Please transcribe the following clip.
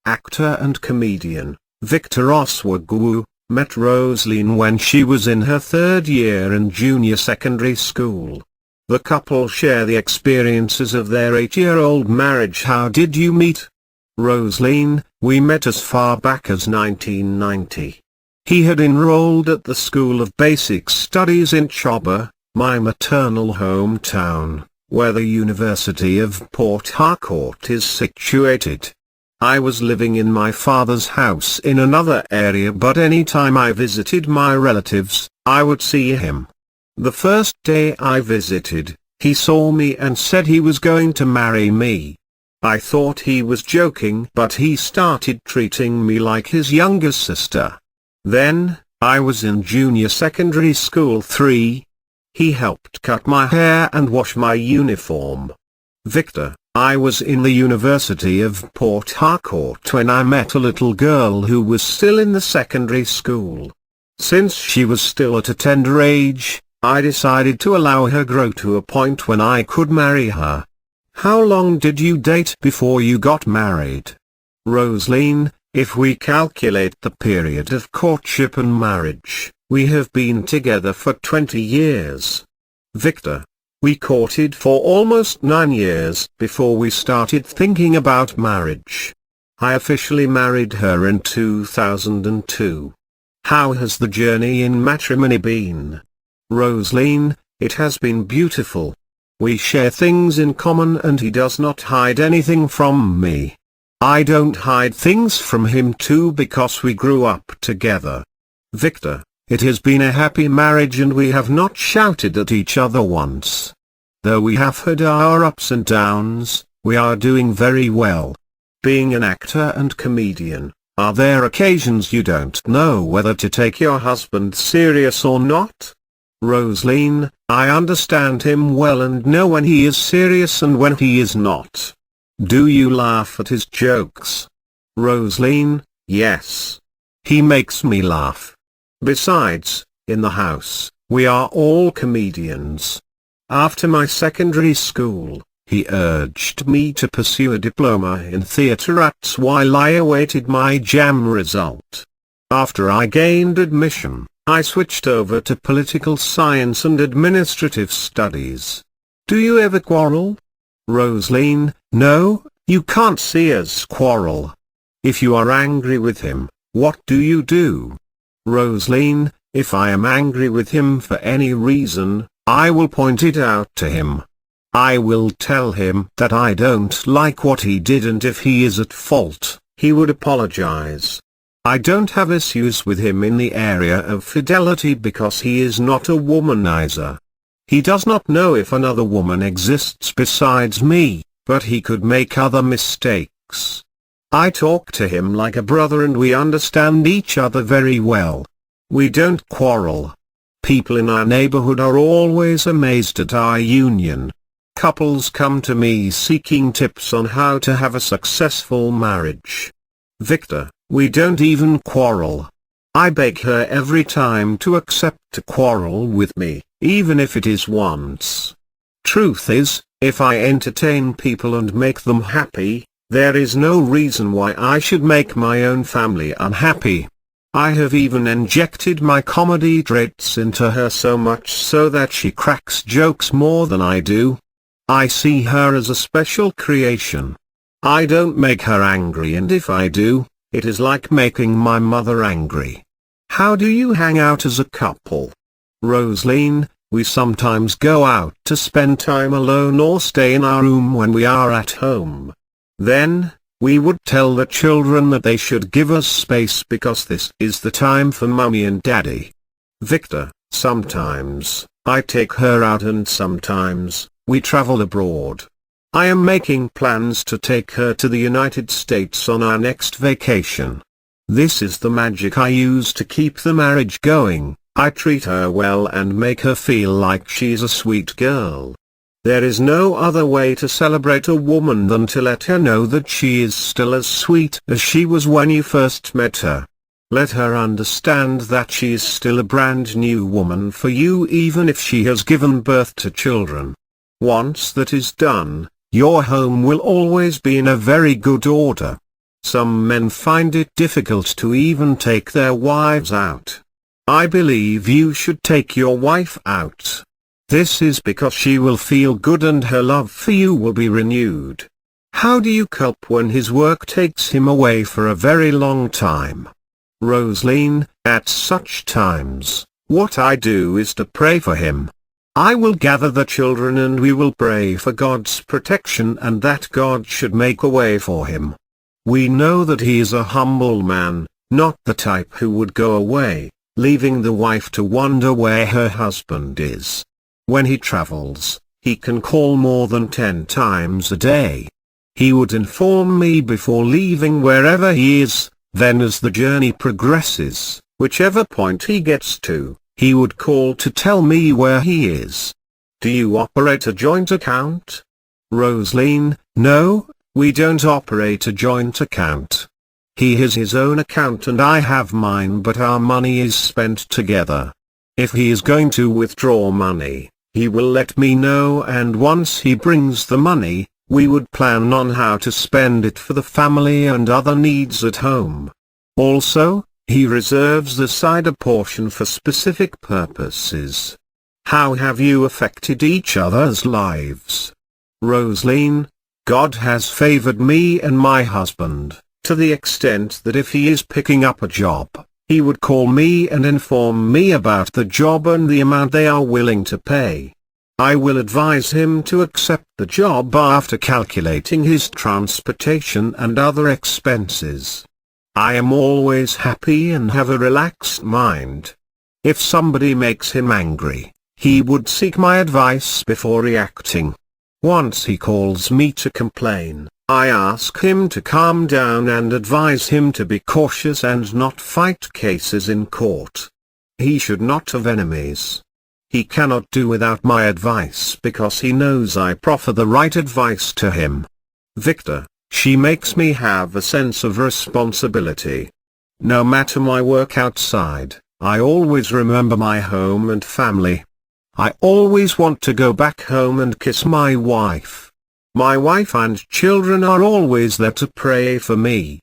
actor and comedian, Victor Osuagwu, met Rosaline when she was in her third year in junior secondary school. The couple share the experiences of their 8-year-old marriage. How did you meet? Rosaline: we met as far back as 1990. He had enrolled at the School of Basic Studies in Choba, my maternal hometown, where the University of Port Harcourt is situated. I was living in my father's house in another area, but any time I visited my relatives, I would see him. The first day I visited, he saw me and said he was going to marry me. I thought he was joking, but he started treating me like his younger sister. Then, I was in junior secondary school 3. He helped cut my hair and wash my uniform. Victor: I was in the University of Port Harcourt when I met a little girl who was still in the secondary school. Since she was still at a tender age, I decided to allow her grow to a point when I could marry her. How long did you date before you got married? Rosaline: if we calculate the period of courtship and marriage, we have been together for 20 years. Victor: we courted for almost 9 years before we started thinking about marriage. I officially married her in 2002. How has the journey in matrimony been? Rosaline: it has been beautiful. We share things in common and he does not hide anything from me. I don't hide things from him too because we grew up together. Victor: it has been a happy marriage and we have not shouted at each other once. Though we have had our ups and downs, we are doing very well. Being an actor and comedian, are there occasions you don't know whether to take your husband serious or not? Rosaline: I understand him well and know when he is serious and when he is not. Do you laugh at his jokes? Rosaline: yes. He makes me laugh. Besides, in the house, we are all comedians. After my secondary school, he urged me to pursue a diploma in theatre arts while I awaited my JAM result. After I gained admission, I switched over to political science and administrative studies. Do you ever quarrel? Rosaline: no, you can't see us quarrel. If you are angry with him, what do you do? Rosaline: if I am angry with him for any reason, I will point it out to him. I will tell him that I don't like what he did, and if he is at fault, he would apologize. I don't have issues with him in the area of fidelity because he is not a womanizer. He does not know if another woman exists besides me, but he could make other mistakes. I talk to him like a brother and we understand each other very well. We don't quarrel. People in our neighborhood are always amazed at our union. Couples come to me seeking tips on how to have a successful marriage. Victor: we don't even quarrel. I beg her every time to accept a quarrel with me, even if it is once. Truth is, if I entertain people and make them happy, there is no reason why I should make my own family unhappy. I have even injected my comedy traits into her so much so that she cracks jokes more than I do. I see her as a special creation. I don't make her angry, and if I do, it is like making my mother angry. How do you hang out as a couple? Rosaline: we sometimes go out to spend time alone or stay in our room when we are at home. Then, we would tell the children that they should give us space because this is the time for Mummy and Daddy. Victor: sometimes, I take her out and sometimes, we travel abroad. I am making plans to take her to the United States on our next vacation. This is the magic I use to keep the marriage going. I treat her well and make her feel like she's a sweet girl. There is no other way to celebrate a woman than to let her know that she is still as sweet as she was when you first met her. Let her understand that she is still a brand new woman for you even if she has given birth to children. Once that is done, your home will always be in a very good order. Some men find it difficult to even take their wives out. I believe you should take your wife out. This is because she will feel good and her love for you will be renewed. How do you cope when his work takes him away for a very long time? Rosaline, at such times, what I do is to pray for him. I will gather the children and we will pray for God's protection and that God should make a way for him. We know that he is a humble man, not the type who would go away, leaving the wife to wonder where her husband is. When he travels, he can call more than 10 times a day. He would inform me before leaving wherever he is, then as the journey progresses, whichever point he gets to, he would call to tell me where he is. Do you operate a joint account? Rosaline, no, we don't operate a joint account. He has his own account and I have mine, but our money is spent together. If he is going to withdraw money, he will let me know, and once he brings the money, we would plan on how to spend it for the family and other needs at home. Also, he reserves aside a portion for specific purposes. How have you affected each other's lives? Rosaline, God has favored me and my husband, to the extent that if he is picking up a job, he would call me and inform me about the job and the amount they are willing to pay. I will advise him to accept the job after calculating his transportation and other expenses. I am always happy and have a relaxed mind. If somebody makes him angry, he would seek my advice before reacting. Once he calls me to complain, I ask him to calm down and advise him to be cautious and not fight cases in court. He should not have enemies. He cannot do without my advice because he knows I proffer the right advice to him. Victor, she makes me have a sense of responsibility. No matter my work outside, I always remember my home and family. I always want to go back home and kiss my wife. My wife and children are always there to pray for me.